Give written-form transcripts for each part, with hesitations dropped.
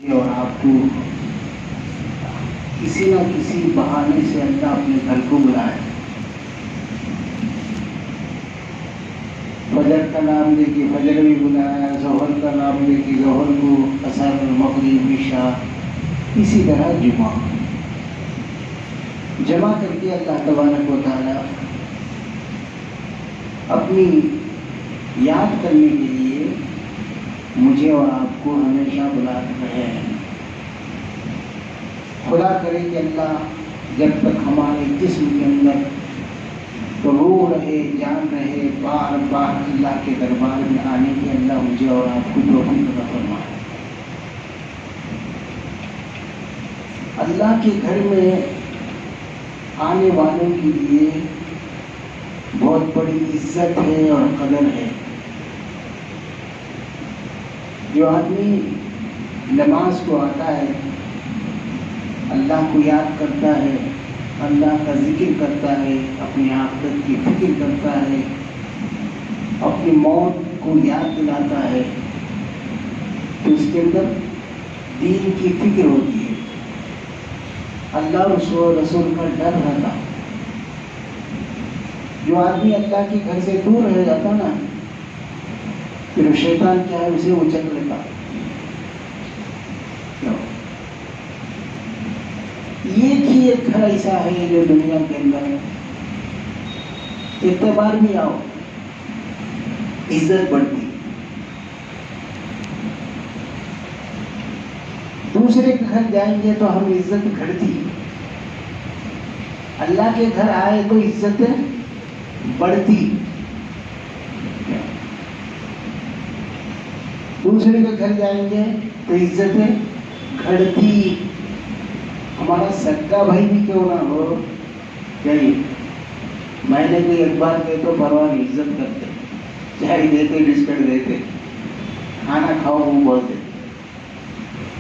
اور آپ کو کسی نہ کسی بہانے سے اللہ اپنے گھر کو بلائے. فجر کا نام لے کے فجر بھی بلایا, ظہر کا نام لے کے ظہر کو, عصر, مغرب, عشاء, اسی طرح جمعہ جمع کر کے اللہ تبارک و تعالی اپنی یاد کرنے کے لیے مجھے اور آپ کو ہمیشہ بلا رہے ہیں. خدا کرے کہ اللہ جب تک ہمارے جسم کے اندر روح رہے, جان رہے, بار بار اللہ کے دربار میں آنے کی اللہ مجھے اور آپ کو توفیق عطا فرمائے. اللہ کے گھر میں آنے والوں کے لیے بہت بڑی عزت ہے اور قدر ہے. جو آدمی نماز کو آتا ہے, اللہ کو یاد کرتا ہے, اللہ کا ذکر کرتا ہے, اپنی آخرت کی فکر کرتا ہے, اپنی موت کو یاد دلاتا ہے, تو اس کے اندر دین کی فکر ہوتی ہے, اللہ رسول کا ڈر رہتا. جو آدمی اللہ کے گھر سے دور رہ جاتا نا, پھر شیطان کیا ہے اسے اچک لیتا. ایک گھر ایسا ہے جو دنیا کے اندر اعتبار بھی آؤ عزت بڑھتی, دوسرے کے گھر جائیں گے تو ہم عزت گھٹتی, اللہ کے گھر آئے تو عزت بڑھتی. دوسرے کے گھر جائیں گے تو عزت گھٹتی. ہمارا سگا بھائی بھی کیوں نہ ہو, نہیں میں نے کوئی ایک بار کہ تو پرواہ نہیں, عزت کرتے, چائے دیتے, بسکٹ دیتے, کھانا کھاؤ وہ بولتے.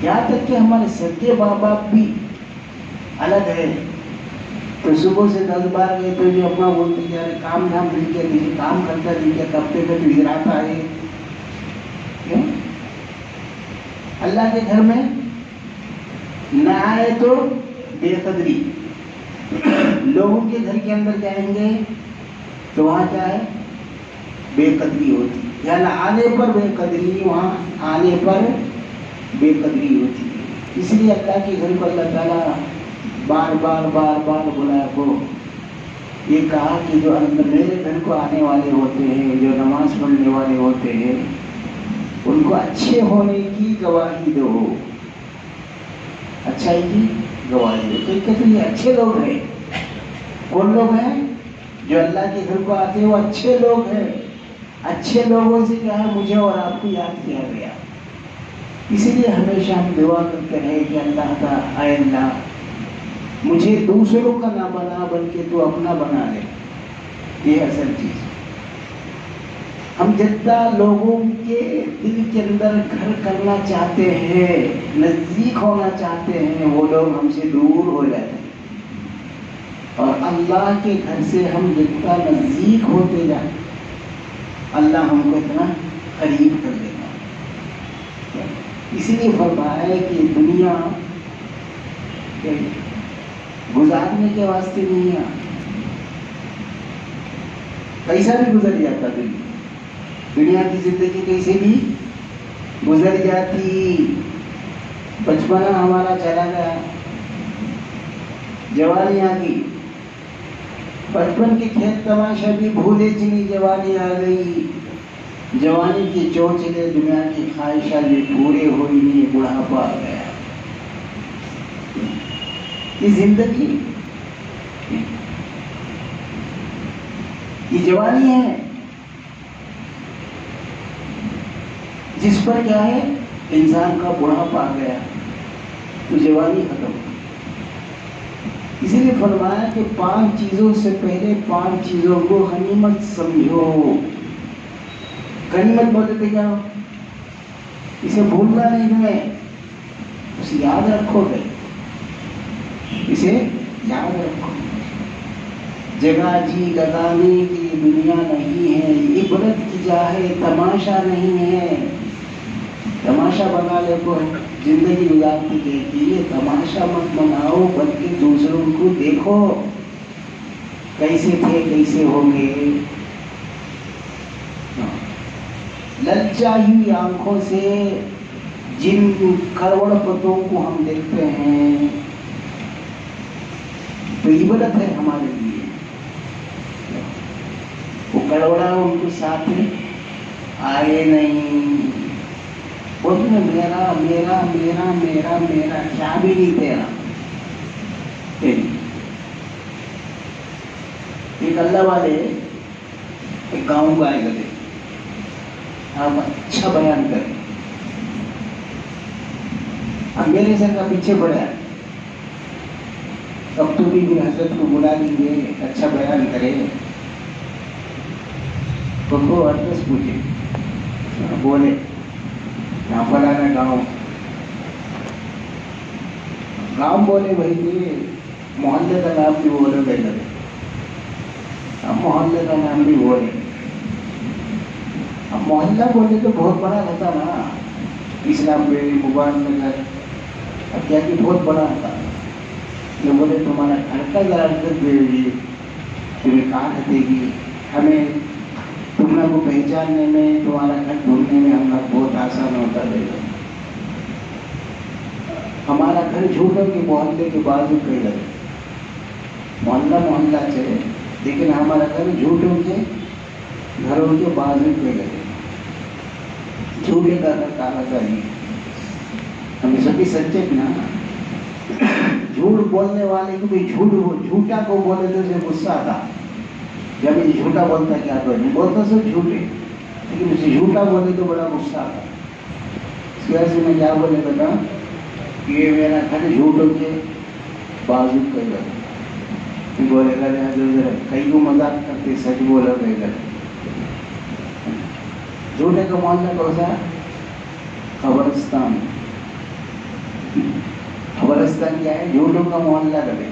یہاں تک کہ ہمارے سگے ماں باپ بھی الگ ہے, تو صبح سے 10 بار گئے تو جو اپنا بولتے کہ ارے کام دھام نہیں کیا دیجیے, کام کرتا دیجیے, کبتے کا گزراتا ہے. کیوں اللہ کے گھر میں نہ آئے تو بے قدری, لوگوں کے گھر کے اندر جائیں گے تو وہاں کیا ہے بے قدری ہوتی, یعنی آنے پر بے قدری, وہاں آنے پر بے قدری ہوتی. اس لیے اللہ کے گھر کو اللہ تعالیٰ بار بار بار بار بلایا کو یہ کہا کہ جو میرے گھر کو آنے والے ہوتے ہیں, جو نماز پڑھنے والے ہوتے ہیں, ان کو اچھے ہونے کی گواہی دو, اچھائی کی گواہی دو. تو کہتے ہیں یہ اچھے لوگ ہیں. کون لوگ ہیں؟ جو اللہ کے گھر کو آتے ہیں وہ اچھے لوگ ہیں. اچھے لوگوں سے کیا ہے مجھے اور آپ کو یاد کیا گیا. اسی لیے ہمیشہ ہم دعا کرتے رہے کہ اللہ کا اے اللہ مجھے دوسروں کا نہ بنا بلکہ تو اپنا بنا لے. یہ اصل چیز. ہم جتنا لوگوں کے دل کے اندر گھر کرنا چاہتے ہیں, نزدیک ہونا چاہتے ہیں, وہ لوگ ہم سے دور ہو جاتے ہیں. اور اللہ کے گھر سے ہم جتنا نزدیک ہوتے جائیں اللہ ہم کو اتنا قریب کر دیتا. اسی لیے فرمایا ہے کہ دنیا گزارنے کے واسطے نہیں ہے, کیسا بھی گزر جاتا. دنیا کی زندگی کیسے بھی گزر جاتی. بچپنا ہمارا چلا گیا, جوانی آ گئی, بچپن کے کھیت تماشا بھی بھولے چلی, جوانی آ گئی, جوانی کے چوچلے دنیا کی خواہشات بھی پورے ہوئی نہیں, بڑھاپا آ گیا. یہ زندگی, یہ جوانی ہے جس پر کیا ہے انسان کا بڑھاپا آ گیا تو جوانی ختم. اسی لیے فرمایا کہ 5 چیزوں سے پہلے 5 چیزوں کو غنیمت سمجھو. غنیمت بولتے جاؤ, اسے بھولنا نہیں تمہیں, اسے یاد رکھو گے, اسے یاد رکھو. جگہ جی لگانے کی دنیا نہیں ہے, عبرت کی جا ہے تماشا نہیں ہے. तमाशा बनाने को जिंदगी गुजारती गई। ये तमाशा मत बनाओ, बल्कि दूसरों को देखो कैसे थे कैसे होंगे। ललचाई आंखों से जिन करोड़पतियों को हम देखते हैं तो इबादत है हमारे लिए। वो कड़वड़ा उनको साथ आए नहीं, बोलते मेरा मेरा मेरा मेरा मेरा क्या भी नहीं तेरा। एक अल्लाह वाले एक गाँव को आए गए, आप अच्छा बयान करें। अब मेरे सर का पीछे पड़ा, अब तो भी हजरत को बुला लेंगे, अच्छा बयान करे। तो वो एड्रेस पूछे, बोले यहाँ फलाना गाँव बोले भाई ये मोहल्ले का नाम भी बोले गए। अब मोहल्ले का नाम भी बोले, अब मोहल्ला बोले तो बहुत बड़ा रहता ना, इस्लाम बेड़ी मुबारक नगर, अब क्या कि बहुत बड़ा रहता। ये बोले तुम्हारा घर का जरा दे दीजिए, तुम्हें कहाँ रहतेगी, हमें तुम लोग को पहचानने में, तुम्हारा घर ढूंढने में हम लोग बहुत आसान होता रहेगा। हमारा घर झूठों के मोहल्ले के बाजू कहीं लगे, मोहल्ला मोहल्ला चले, लेकिन हमारा घर झूठों के घरों के बाजू कहीं लगे। झूठे का काला का नहीं, हम सभी सच्चे ना। झूठ बोलने वाले को भी झूठा को बोले तो उसे गुस्सा आता, जब ये झूठा बोलता क्या तो नहीं बोलता, सब झूठे, लेकिन उसे झूठा बोले तो बड़ा गुस्सा आता। सियासी में क्या बोले बेटा, ये मेरा घर झूठों के बाजू कहीं लगे, बोलेगा कई को मजाक करते, सच बोला गएगा। झूठे का मोहल्ला कौन सा? खबरस्तान। खबरस्तान क्या है? झूठों का मोहल्ला लगे।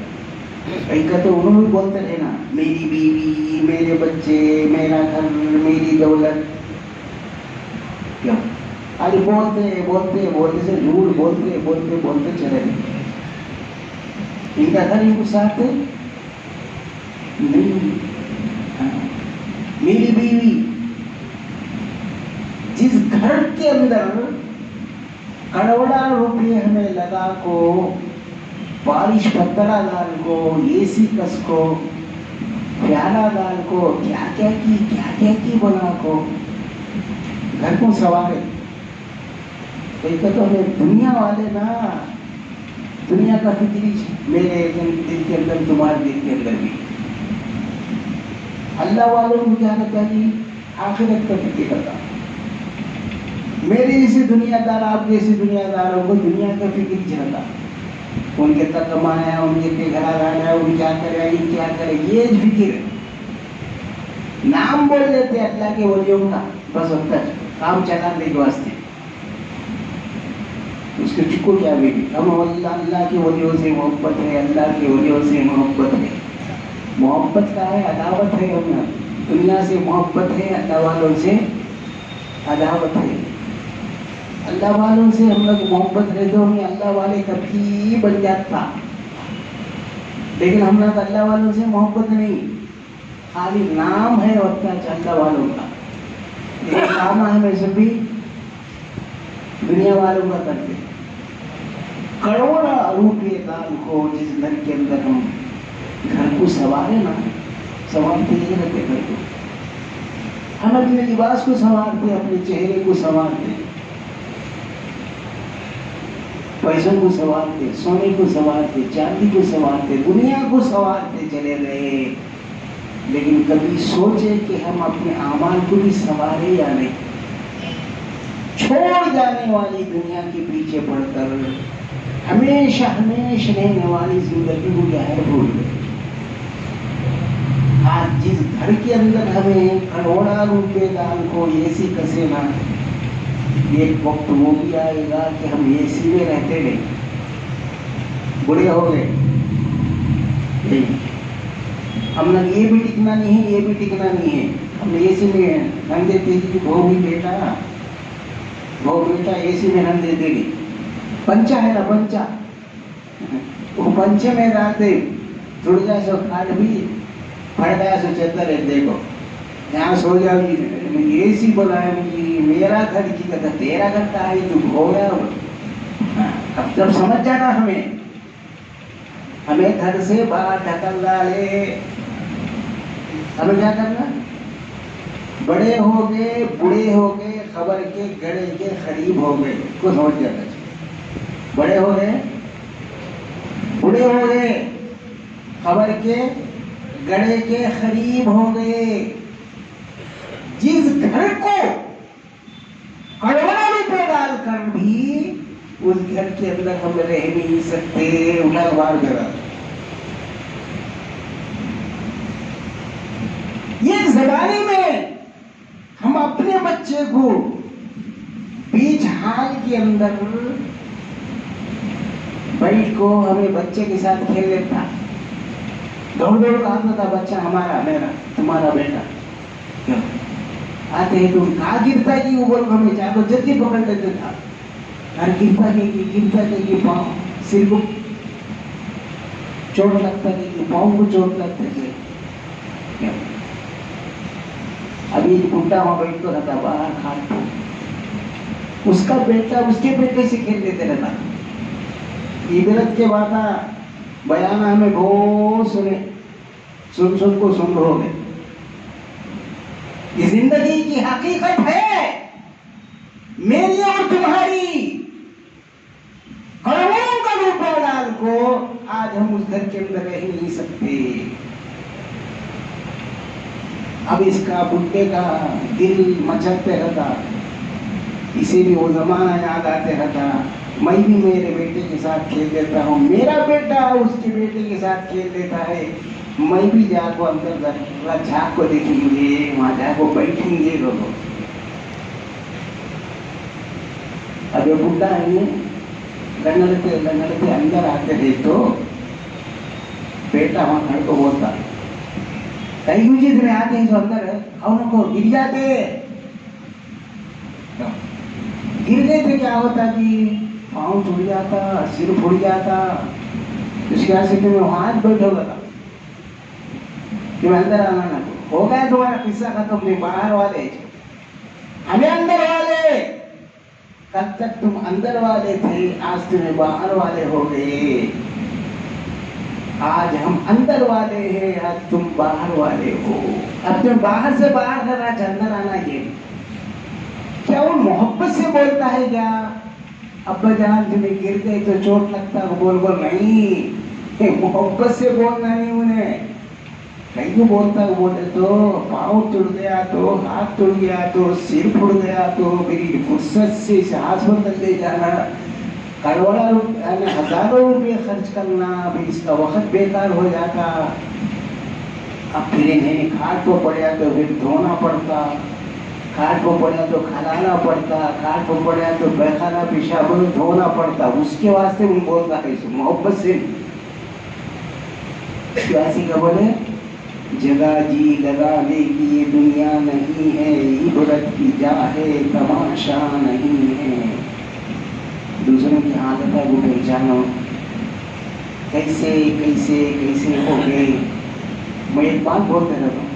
कई का तो उन्होंने भी बोलते रहे ना, मेरी बीवी, मेरे बच्चे, मेरा घर, मेरी दौलत। क्या अरे बोलते बोलते बोलते से झूठ बोलते बोलते बोलते चले गए। इनका घर इनको साथ नहीं। मेरी बीवी, जिस घर के अंदर करोड़ा रुपये हमें लगा को, बारिश पत्थरा डाल को, एसी कस को, प्याला डाल को, क्या क्या की बना को, घर को सवारे। तो हमें दुनिया वाले ना, दुनिया का फिक्री मेरे दिल के अंदर, तुम्हारे दिल के अंदर भी। अल्लाह वालों को क्या रहता है? आखिरत का फिक्र करता। मेरे जैसे दुनियादार, आप जैसे दुनियादारों को दुनिया का फिक्र चलता, उनके तक कमाना है, उनके घर आना है, उन क्या करे, ये क्या करे, ये फिक्र। नाम बोल देते अल्लाह के वलियों का, बस अब तक काम चलाने के वास्ते। उसके चुको क्या बेटी, हम अल्लाह के वलियों से मोहब्बत है, अल्लाह के वलियों से मोहब्बत है। मोहब्बत का है, अदावत है। हम दुनिया से मोहब्बत है, अल्लाह वालों से अदावत है। अल्लाह वालों से हम लोग मोहब्बत है तो हमें अल्लाह वाले कभी बन जाता, लेकिन हम लोग अल्लाह वालों से मोहब्बत नहीं, खाली नाम है अल्लाह वालों का, लेकिन काम है में सभी दुनिया वालों का करते। करोड़ा रुपये दान को, जिस घर के अंदर हम घर को सवारे ना, संवारते नहीं रहते घर को, हम अपने लिबास को संवारते, अपने चेहरे को संवारते, पैसों को संवारते, सोने को संवारते, चांदी को संवारते, दुनिया को संवारते चले गए। लेकिन कभी सोचे कि हम अपने आमाल को भी संवारे या नहीं? छोड़ जाने वाली दुनिया के पीछे पड़कर हमेशा हमेशा रहने वाली जिंदगी को क्या है भूल गए। आज जिस घर के अंदर हमें करोड़ा रुपए दान को एसी कसे ना, एक वक्त वो भी आएगा कि हम एसी में रहते नहीं, बुढ़े हो गए, हम लोग ये भी टिकना नहीं है, ये भी टिकना नहीं है, हम एसी में नंगे तेजी की बहू भी बेटा वो बेटा एसी में रन दे देगी, पंचा है ना पंचा, वो पंचे में डालते जुड़ गया सो खाट भी फट गया सो चद्दर है, देखो यहाँ सो जाओगी। एसी बोला है मुझे, मेरा घर की कहता तेरा घर का है, तू हो गया। अब जब समझ जाना हमें घर से बाहर ढकल डाले, हमें क्या करना, बड़े हो गए बूढ़े हो गए खबर के गड़े के करीब हो गए, को समझ जाना चाहिए। बड़े हो गए बूढ़े हो गए खबर के गड़े के करीब हो गए। जिस घर को करोड़ों रुपए डालकर भी उस घर के अंदर हम रह नहीं सकते, उठा बार करा। ये जमाने में हम अपने बच्चे को बीच हाल के अंदर बैठ को हमें बच्चे के साथ खेल लेता, दौड़ दौड़ कहता था बच्चा हमारा मेरा तुम्हारा बेटा, क्यों आते हैं तुम कहाँ गिरता कि वो बोल हमें चाहे जल्दी पकड़ लेते था, और गिरता कि पाँव सिर को चोट लगता है कि पाँव को चोट लगते थे। अभी बुढ़ा वहां बैठ को रहता बाहर खाट को, उसका बेटा उसके बेटे से खेल लेते रहता। इबरत के बाता बयान हमें बहुत सुने, सुन को सुन हो गए। ये जिंदगी की हकीकत है मेरी और तुम्हारी। करोड़ों का रुपया डाल को आज हम उस घर के अंदर रह नहीं सकते। अब इसका बुढ़े का दिल मचलते रहता, इसे भी वो जमाना याद आते रहता। मैं भी मेरे बेटे के साथ खेल लेता हूँ, मेरा बेटा उसके बेटे के साथ खेल लेता है, मैं भी जाको अंदर झाक को देखेंगे, वहां जाको बैठेंगे लोग। अब ये बुढ़ा है लंगड़ते अंदर आते थे तो बेटा वहां खड़ को बोलता, कई मुझे में आते हैं जो अंदर है को गिर जाते, गिर गए थे क्या होता कि पाँव टूट जाता, सिर फूट जाता, इसके वजह से तुम्हें हाथ बैठोगा था कि अंदर आना ना हो गया तुम्हारा किस्सा खत्म। नहीं बाहर वाले हमें अंदर वाले, कब तक तुम अंदर वाले थे आज तुम्हें बाहर वाले हो गए। आज हम अंदर वाले हैं, आज तुम बाहर वाले हो। अब तुम बाहर से बाहर करना अंदर आना, ये क्या वो मोहब्बत से बोलता है क्या? अब्बा जान तुम्हें गिर गए तो चोट लगता है, बोल नहीं, मोहब्बत से बोलना नहीं उन्हें। कहीं को बोलता है बोले तो पाँव टूट गया तो हाथ टूट गया तो सिर फूट गया तो मेरी फुर्सत से अस्पताल ले जाना, करोड़ों हजारों रुपये खर्च करना, फिर इसका वक्त बेकार हो जाता। अब फिर इन्हें खाट को पड़ा तो फिर धोना पड़ता, खाट को पड़ा तो खिलाना पड़ता, खाट को पड़ा तो बहखाना पेशाब धोना पड़ता। उसके वास्ते वो बोलता है मोहब्बत से। ऐसी क्या बोले, जगह जी लगाने की ये दुनिया नहीं है, इबरत की जा है तमाशा नहीं है। दूसरों की हालत है वो पहचानो, कैसे कैसे कैसे हो गए। मैं एक बात बोलते रहता हूँ,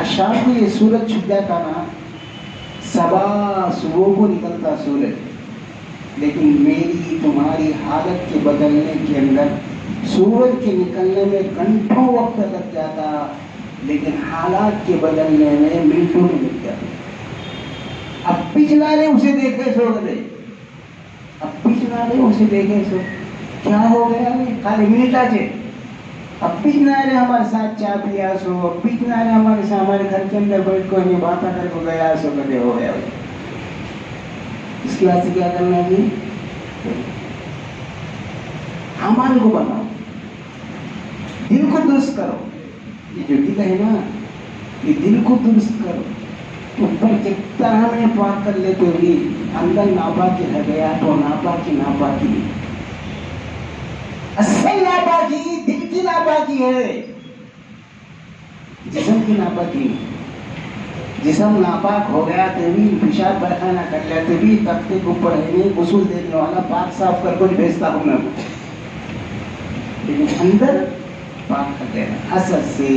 शाम को ये सूरज छुप जाता ना, सबा सुबह को निकलता सूरज, लेकिन मेरी तुम्हारी हालत के बदलने के अंदर सूरज के निकलने में घंटों वक्त लग जाता, लेकिन हालात के बदलने में मिनटों में लग जाता। अब पिछला ने उसे देखे सो गए, अब पिछला ने उसे देखे सो क्या हो गया, खाली मिनट आजे। अब पिछला ने हमारे साथ चाय पिया सो, पिछला ने हमारे साथ हमारे घर के अंदर बैठ को हमें बात करके गया सो, कदे हो गया। इसके बाद से क्या करना है, अमाल को बनाओ, दिल को दुरुस्त करो। ये जो दिल है ना, ये दिल को दुरुस्त करो। ऊपर जितना हमें पाक कर लेते हुए अंदर नापाकी रह गया तो नापाकी असल नापाकी दिल की नापाकी है, जिस्म की नापाकी। जिस्म नापाक हो गया तो भी पेशाब पैखाना कर लिया तो भी तख्ते के ऊपर है नहीं गुस्ल देने वाला पाक साफ कर कुछ भेजता हूँ मैं, लेकिन अंदर पाक कर देना हसद से,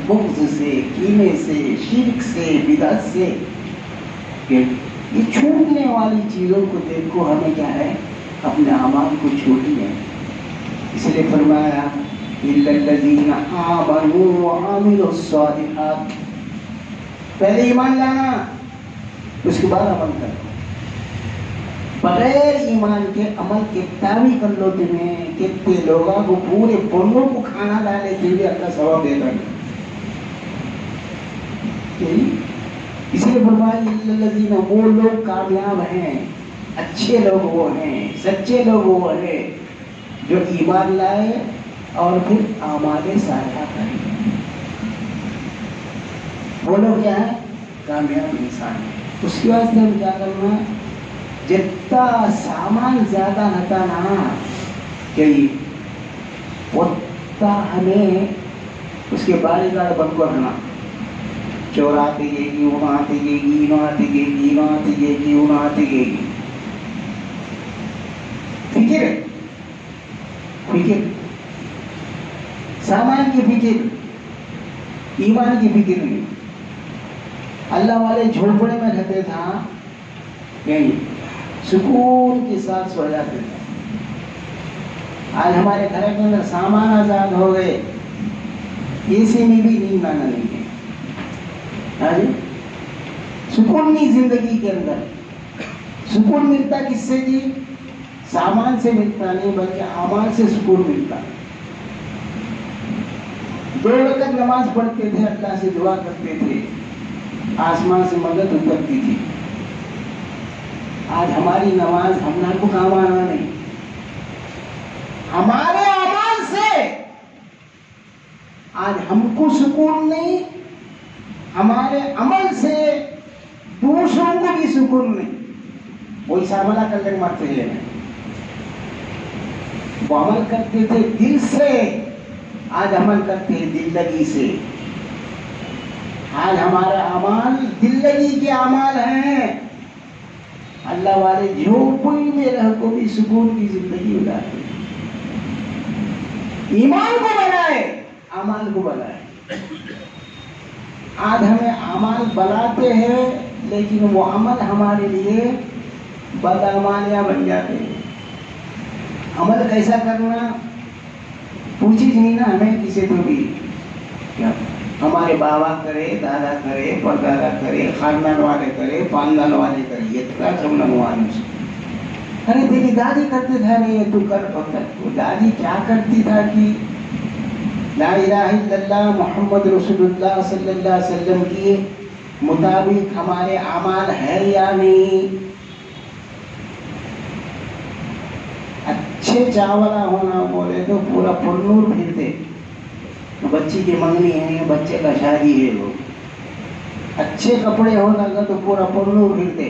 बुग़्ज़ से, कीने से, शिर्क से, बिदअत से, ये छूटने वाली चीज़ों को देखो हमें क्या है, अपने अमाल को छूटी है। इसलिए फरमाया इल्लल्लज़ीना आमनू व अमिलुस्सालिहात, पहले ईमान लाना उसके बाद अमल करना। बगैर ईमान के अमल कितना भी कर लो तुम्हें, कितने लोगों को पूरे पुण्यों को खाना डाले फिर भी अल्लाह सवाब देता नहीं। इसीलिए फरमाया इल्लल्लज़ीना, वो लोग कामयाब हैं, अच्छे लोग वो हैं, सच्चे लोग वो हैं जो ईमान लाए और फिर आमाले सालिहा करें। वो लोग क्या है, कामयाब इंसान है। उसके वास्ते हम क्या करना, जितना सामान ज्यादा रहता ना कि उतना हमें उसके बारी गाड़ बंद को रखना, चोर आती गएगी, वहाँ आती गएगी, इनो आती गएगी, इनो आती गएगी, उनो आती गएगी। फिक्र है, फिक्र, सामान की फिक्र, ईमान की फिक्र नहीं। अल्लाह वाले झोपड़े में रहते था, यही सुकून के साथ सो जाते थे। आज हमारे घर के अंदर सामान आजाद हो गए, एसी में भी नींद आना नहीं है। हाँ जी, सुकून नहीं जिंदगी के अंदर। सुकून मिलता किससे जी, सामान से मिलता नहीं बल्कि अमाल से सुकून मिलता। 2 वक़्त नमाज पढ़ते थे, अल्लाह से दुआ करते थे, आसमान से मदद उतरती थी। आज हमारी नमाज हमने को काम आना नहीं, हमारे अमाल से आज हमको सुकून नहीं, हमारे अमल से दूसरों को भी सुकून नहीं। वही सामला कर ले मरते हैं, वो अमल करते थे दिल से, आज अमल करते हैं दिल लगी से। आज हमारा अमाल दिल लगी के अमाल हैं। अल्लाह वाले झोपड़ी में रह को भी सुकून की जिंदगी गुजारते हैं। ईमान को बनाए, अमाल को बनाए। आज हमें अमाल बनाते हैं लेकिन वो अमल हमारे लिए बदअमालियां बन जाते हैं। अमल कैसा करना पूछी नहीं ना हमें किसी को भी, क्या हमारे बाबा करे, दादा करे, परदादा करे, खानदान वाले करे, पानदान वाले करे, ये क्या करना हुआ मुझे। अरे तेरी दादी करते थे, नहीं तू कर पकड़। वो दादी क्या करती था कि ला इलाहा इल्लल्लाह मुहम्मद रसूलुल्लाह सल्लल्लाहु अलैहि वसल्लम के मुताबिक हमारे अमाल है या नहीं। अच्छे चावला होना बोले तो पूरा पुरनूर फिरते, बच्ची की मंगनी है, बच्चे का शादी है, लोग अच्छे कपड़े होना का तो पूरा पुरनूर फिरते,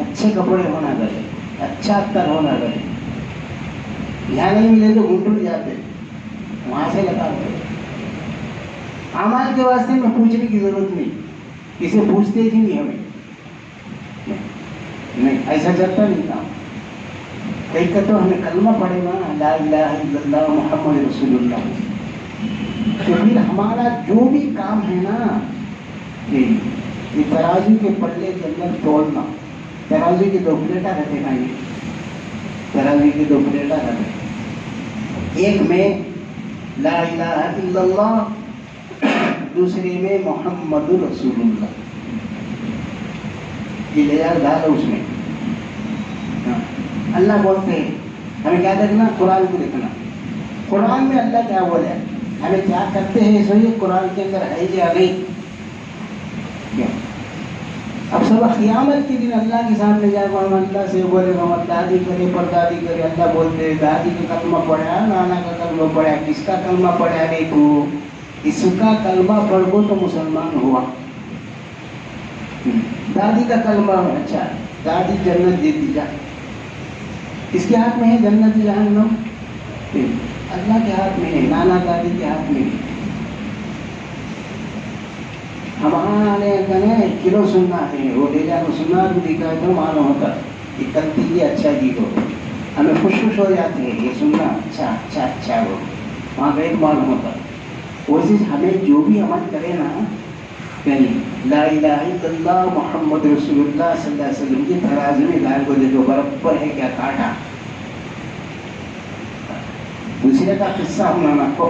अच्छे कपड़े होना गए, अच्छा अत्तर होना गए, यहाँ नहीं मिले तो घुटुट जाते, वहां से लगाते। अमाल के वास्ते में पूछने की जरूरत नहीं, किसे पूछते ही नहीं हमें, नहीं ऐसा चलता नहीं काम। कई का तो हमें कलमा पड़ेगा ला इलाहा इल्लल्लाह मुहम्मद रसूलुल्लाह, तो फिर हमारा जो भी काम है ना, ये तराजू के पल्ले के अंदर तोड़ना, तराजू की 2 प्लेटा रहते ना, ये तराजू की 2 प्लेटा रहते, एक में ला इलाहा इल्लल्लाह, दूसरे में मुहम्मदुर रसूलुल्लाह, ये ले जा डालो उसमें। अल्लाह बोलते हैं हमें क्या देखना, कुरान को देखना, कुरान में अल्लाह क्या बोला है, हमें क्या करते हैं सो ये कुरान के अंदर है या नहीं। क्या अब सब क़यामत के दिन अल्लाह के सामने जाएगा, हम अल्लाह से बोले हम दादी करे परदादी करे, अल्लाह बोलते हैं दादी का कलमा पढ़ा, नाना का कलमा पढ़ा, किसका कलमा पढ़ा नहीं तू, इसका कलमा पढ़ को तो मुसलमान हुआ। दादी का कलमा अच्छा, दादी जन्नत दे दी जा, किसके हाथ में है जन्नत जहन्नम, अल्लाह के हाथ में है, नाना दादी के हाथ में है। हमारे कहने किलो सुनना है, वो ले जाकर सुनना भी दिखा तो मालूम होता कि कल ये अच्छा जी हो, हमें खुश खुश हो जाते हैं ये सुनना, अच्छा अच्छा अच्छा वो वहाँ गए मालूम होता। वो चीज़ हमें जो भी अमल करे ना, कहीं ला इलाहा इल्लल्लाह मुहम्मद रसूलुल्लाह सल्लल्लाहु अलैहि वसल्लम की तराजू में दाल को देखो बराबर है क्या काटा। दूसरे का किस्सा होना नको,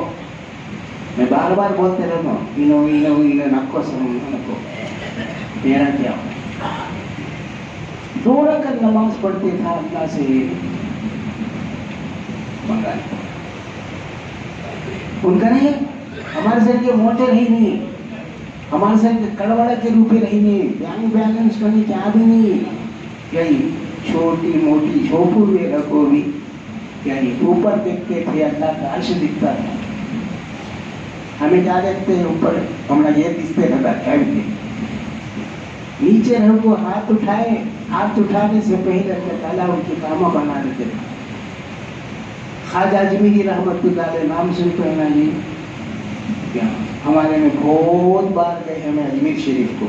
मैं बार बार बोलते रहता हूँ इनो इनो इनो नको सब नको, मेरा क्या दो रकात नमाज पढ़ते था अल्लाह से मंगा, उनका नहीं हमारे सर के मोटे रही नहीं, हमारे सर के कड़वड़ा के रूपे रही नहीं, बैंक बैलेंस करनी क्या भी नहीं, यही छोटी मोटी झोपू में रखो भी, यानी ऊपर देखते थे अल्लाह का अर्श दिखता था, हमें क्या देखते हैं ऊपर हमारा ये दिखते रहता क्या भी, नीचे रहो को हाथ उठाए, हाथ उठाने से पहले अल्लाह ताला उनकी कामा बना देते थे। ख्वाजा अजमेरी रहमतुल्लाह अलैह नाम सुन पे ना जी, क्या हमारे में बहुत बार गए हमें अजमेर शरीफ को,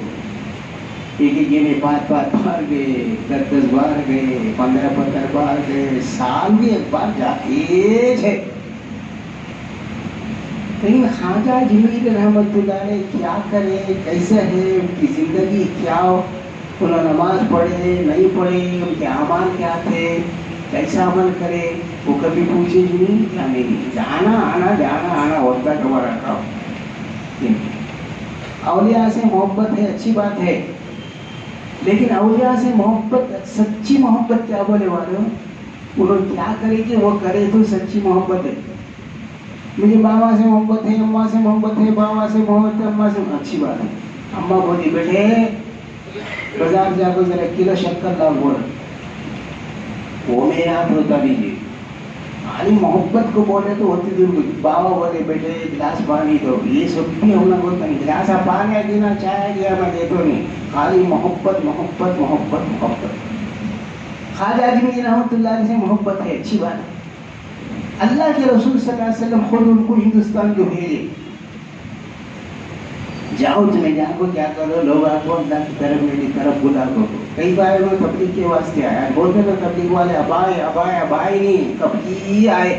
एक एक गिने 5 बार गए, 10 बार गए, 15 बार गए, साल भी एक बार जाते थे। लेकिन ख्वाजा अजमेरी रहमतुल्लाह अलैह क्या करे, कैसे है उनकी जिंदगी, क्या उन्होंने नमाज पढ़े नहीं पढ़े, उनके अमाल क्या थे, कैसा अमल करे, वो कभी पूछे ही नहीं, क्या नहीं, जाना आना होता तुम्हारा काम। औलिया से मोहब्बत है, अच्छी बात है, लेकिन औलिया से मोहब्बत, सच्ची मोहब्बत क्या बोले वाले, उन्होंने क्या करे कि वो करे तो सच्ची मोहब्बत है। मुझे बाबा से मोहब्बत है, अम्मा से मोहब्बत है, बाबा से मोहब्बत है, अम्मा से, अच्छी बात है। अम्मा बोली बेटे बाजार जाकर जरा किलो शक्कर लाओ, बोल वो मेरे हाथ रोता दीजिए, खाली मोहब्बत को बोले तो होती दूर की। बाबा बोले बेटे गिलास पानी दो, ये सब भी हम लोग बोलते नहीं, गिलास पानी देना चाहे दिया मैं देता नहीं, खाली मोहब्बत मोहब्बत मोहब्बत मोहब्बत। ख्वाजा अजमेरी रहमतुल्लाह अलैह से मोहब्बत है, अच्छी बात है। अल्लाह के रसूल सल्लल्लाहु अलैहि वसल्लम खुद उनको हिंदुस्तान जो भेजे, जाओ तुम्हें जाओ क्या करो, लोग आपको अल्लाह की तरफ मेरी तरफ बुला दो। कई बार वो तबलीग के वास्ते आया, बोलते तो तबलीग वाले अब आए नहीं, कब की आए,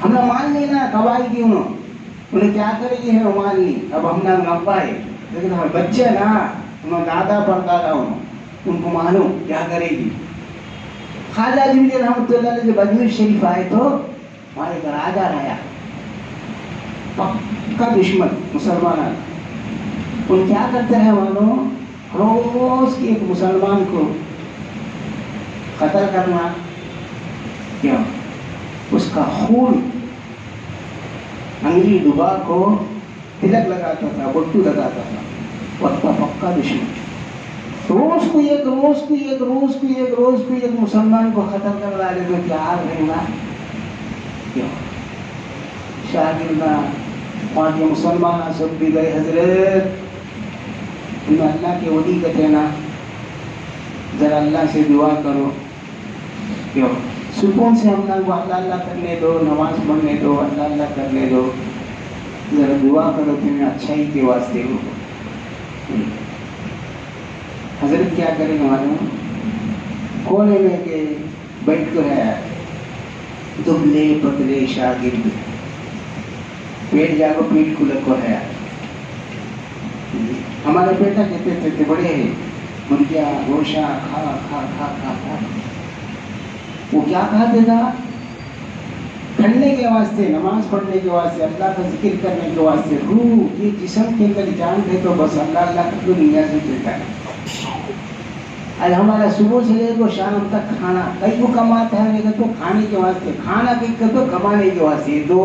हमने मान ली ना, कब आई क्यों, उन्हें क्या करेगी है मान ली, अब हमने नब्बा है, लेकिन हमारे बच्चे ना, उन्होंने दादा परदादा उनको मालूम क्या करेगी। ख्वाजा अजमेरी रहमतुल्लाह अलैह जब अजमेर शरीफ आए तो वहाँ एक राजा आया, पक्का दुश्मन मुसलमान। उन क्या करते हैं मानो, रोज एक मुसलमान को कत्ल करना, क्या उसका खून अंगली डुबा को तिलक लगाता था, बट्टू लगाता था, पक्का दुश्मन। रोज को एक मुसलमान को खत्म कर डाले तो क्या हाल रहेगा, क्यों शागिर्दा वहाँ के मुसलमान सब भी गए, हजरत तुम अल्लाह के वली कहते ना, जरा अल्लाह से दुआ करो, क्यों सुकून से हम लोग अल्लाह करने दो, नमाज पढ़ने दो, अल्लाह करने दो, जरा दुआ करो तुम्हें अच्छाई के वास्ते हो। हजरत क्या करेंगे मालूम, कोने में के बैठ कर है दुबले पतले शागिर्द, पेट जाको पीठ खुलक को है, हमारे बेटा कहते थे बड़े मुर्गिया गोशा खा खा खा खा खा, वो क्या खाते था, ठंडे के वास्ते, नमाज पढ़ने के वास्ते, अल्लाह का जिक्र करने के वास्ते, रूह ये जिस्म के अंदर जान दे तो बस अल्लाह की दुनिया से चलता है। आज हमारा सुबह से लेकर शाम तक खाना, कई को कमाता है तो खाने के वास्ते, खाना कई को तो कमाने के वास्ते, दो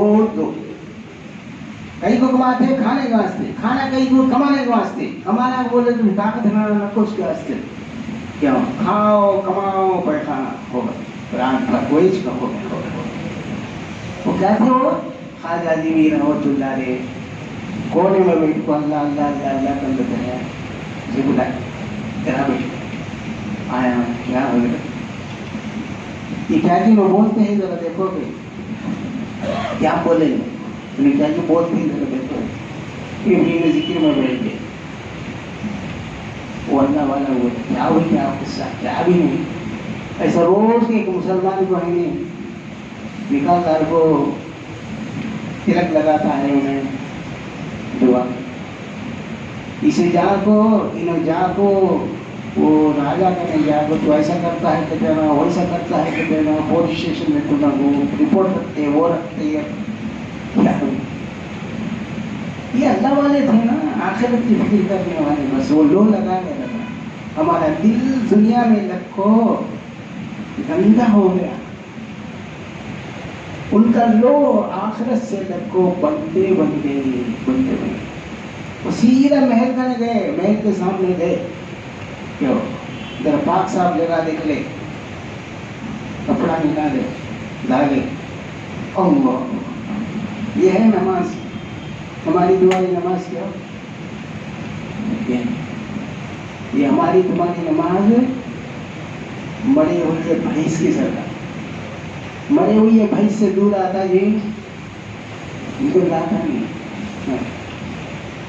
कई को कमाते हैं खाने के वास्ते, खाना कई को कमाने के वास्ते। हमारा बोले तुम ताकत ना कुछ के वास्ते, क्या खाओ कमाओ पैखाना होगा, रात का कोई का होगा। वो कहते हो ख्वाजा अजमेरी रहमतुल्लाह अलैह कोने में बैठ को अल्लाह अल्लाह अल्लाह अल्लाह कर लेते हैं, जी बुला तेरा बैठ आया क्या हो गया, ये क्या जी वो बोलते हैं, जरा देखोगे क्या बोलेंगे, उन्हें क्या बोलते हैं जरा देखो, کہ بھی ذکر میں بیٹھ گئے. وہ اللہ والا وہ کیا ہوئی کیا قصہ کیا بھی نہیں. ایسا روز ایک مسلمان کو ہے نکاح دار کو تلک لگاتا ہے انہیں دعا اسے جا کو انہیں جا کو وہ راجا کہنے جا کو تو ایسا کرتا ہے کہ دینا ویسا کرتا ہے کہ دینا پولیس اسٹیشن میں تو نہ وہ رپورٹ رکھتے وہ رکھتے کیا یہ اللہ والے تھے نا آخرت کی فکر کرنے والے بس وہ لو لگا کے رکھا. ہمارا دل دنیا میں لکھو گندا ہو گیا ان کا لو آخرت سے لکھو بنتے بنتے بنتے بنتے وہ سیدھا محل کرنے گئے. محل کے سامنے گئے کیوں ذرا پاک صاحب جگہ دیکھ لے کپڑا نکالے ڈالے. اللہ یہ ہے نماز ہماری تمہاری نماز کیا یہ ہماری تمہاری نماز مرے ہوئے بھینس کی سرکار مرے ہوئے بھینس سے دور آتا جی ان کو لاتا نہیں.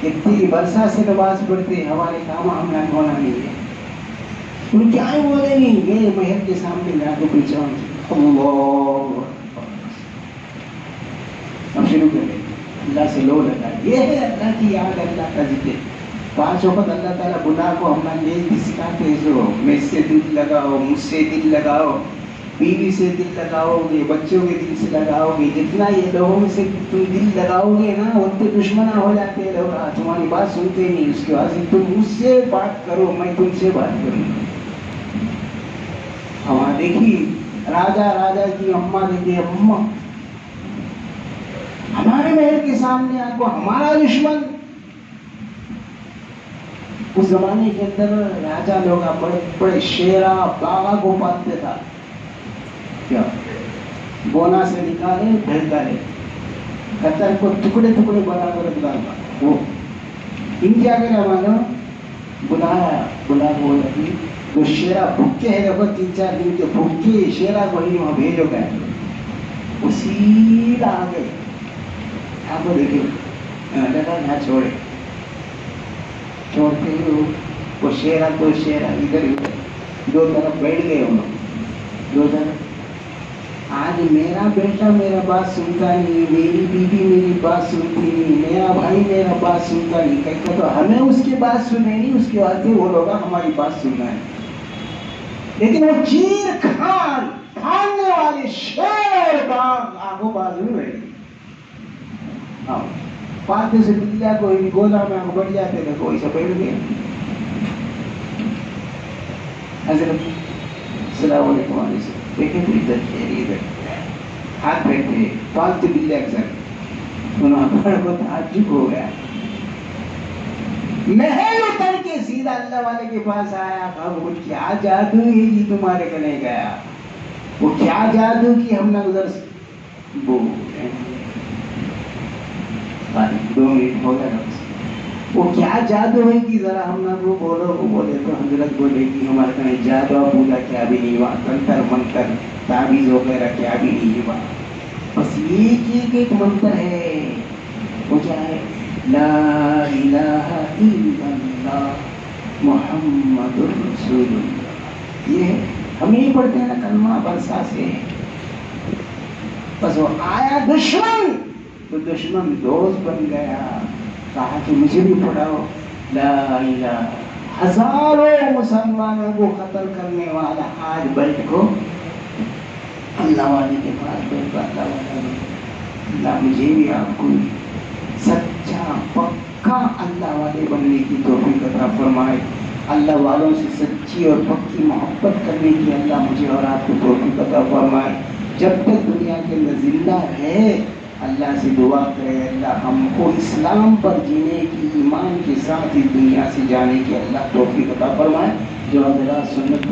اتنی برسات سے نماز پڑھتے ہمارے کام ہم نہ ہونا نہیں ہے. ان کیا بولے نہیں گئے محل کے سامنے جا کے پیچھے اللہ اب شروع کرے اللہ سے لو لگا. یہ ہے اللہ کی یاد اللہ کا ذکر. 5 وقت اللہ تعالیٰ گناہ کو ہم یہ بھی سکھاتے ہیں جو میں سے دل لگاؤ مجھ سے دل لگاؤ بیوی سے دل لگاؤ گے بچوں کے دل سے لگاؤ گے جتنا یہ لوگوں سے تم دل لگاؤ گے نا اتنے دشمنا ہو جاتے لوگ تمہاری بات سنتے نہیں. اس کے بعد تم مجھ سے بات کرو میں تم سے بات کروں. ہمارا دیکھیے راجا کی اماں دیکھیے اماں ہمارے محل کے سامنے آپ کو ہمارا دشمن. اس زمانے کے اندر راجا لوگ بڑے بڑے شیرا باغا کو پالتے تھا کیا بونا سے نکالے ڈھلکالے قطر کو ٹکڑے ٹکڑے برابر ڈالنا. وہ ان کیا کرے مانو بلا بول رہی جو شیرا بھوکے ہیں دیکھو 3-4 دن کے بھوکے شیرا کو ہی وہاں بھیجو گئے وہ سیدھا آ گئے. آپ کو دیکھیں لگا یہاں چھوڑتے ہوئے وہ شیرا تو شیرا ادھر دو طرف بیٹھ گئے ان لوگ دو طرف. آج میرا بیٹا میرا بات سنتا نہیں میری بیوی میری بات سنتی نہیں میرا بھائی میرا بات سنتا نہیں کہتا تو ہمیں اس کی بات سنیں نہیں اس کے بعد وہ لوگ ہماری بات سننا ہے. لیکن وہ چیر کھاننے والے شیر باغ آگو بازو میں بیٹھ گئے. پاتے سے بلیا کوئی گودا میں آگے بڑھ جاتے تھے کوئی سا بیٹھ گیا. حضرت السلام علیکم علیہ السلام دیکھیں تو ادھر ہاتھ بیٹھتے پالتے بلیا کے ساتھ انہوں کو تعجب ہو گیا. محل اتر کے سیدھا اللہ والے کے پاس آیا وہ کیا جادو ہے جی تمہارے گلے گیا وہ کیا جادو کی ہم نہ ادھر 2 منٹ ہو گیا وہ کیا جادو ہے کہ ذرا ہم نہ وہ بولو وہ بولے تو حضرت بولے کہ ہمارے کہنے جادو پوجا کیا بھی نہیں ہوا تنتر منتر تعویذ وغیرہ کیا بھی نہیں ہوا بس ایک منتر ہے وہ کیا ہے لا الہ الا اللہ محمد رسول اللہ. یہ ہم یہی پڑھتے ہیں نا کلمہ برسا سے. بس وہ آیا دشمن تو دشمن دوست بن گیا. کہا کہ مجھے بھی پڑھاؤ لا الہ. ہزاروں مسلمانوں کو قتل کرنے والا آج بیٹھ کو اللہ والے کے پاس بیٹھ اللہ مجھے بھی آپ کو سچا پکا اللہ والے بننے کی توفیق عطا فرمائے. اللہ والوں سے سچی اور پکی محبت کرنے کی اللہ مجھے اور آپ کو توفیق عطا فرمائے. جب تک دنیا کے اندر زندہ ہے اللہ سے دعا کرے اللہ ہم کو اسلام پر جینے کی ایمان کے ساتھ اس دنیا سے جانے کی اللہ توفیق عطا فرمائے. جو حضرات سنت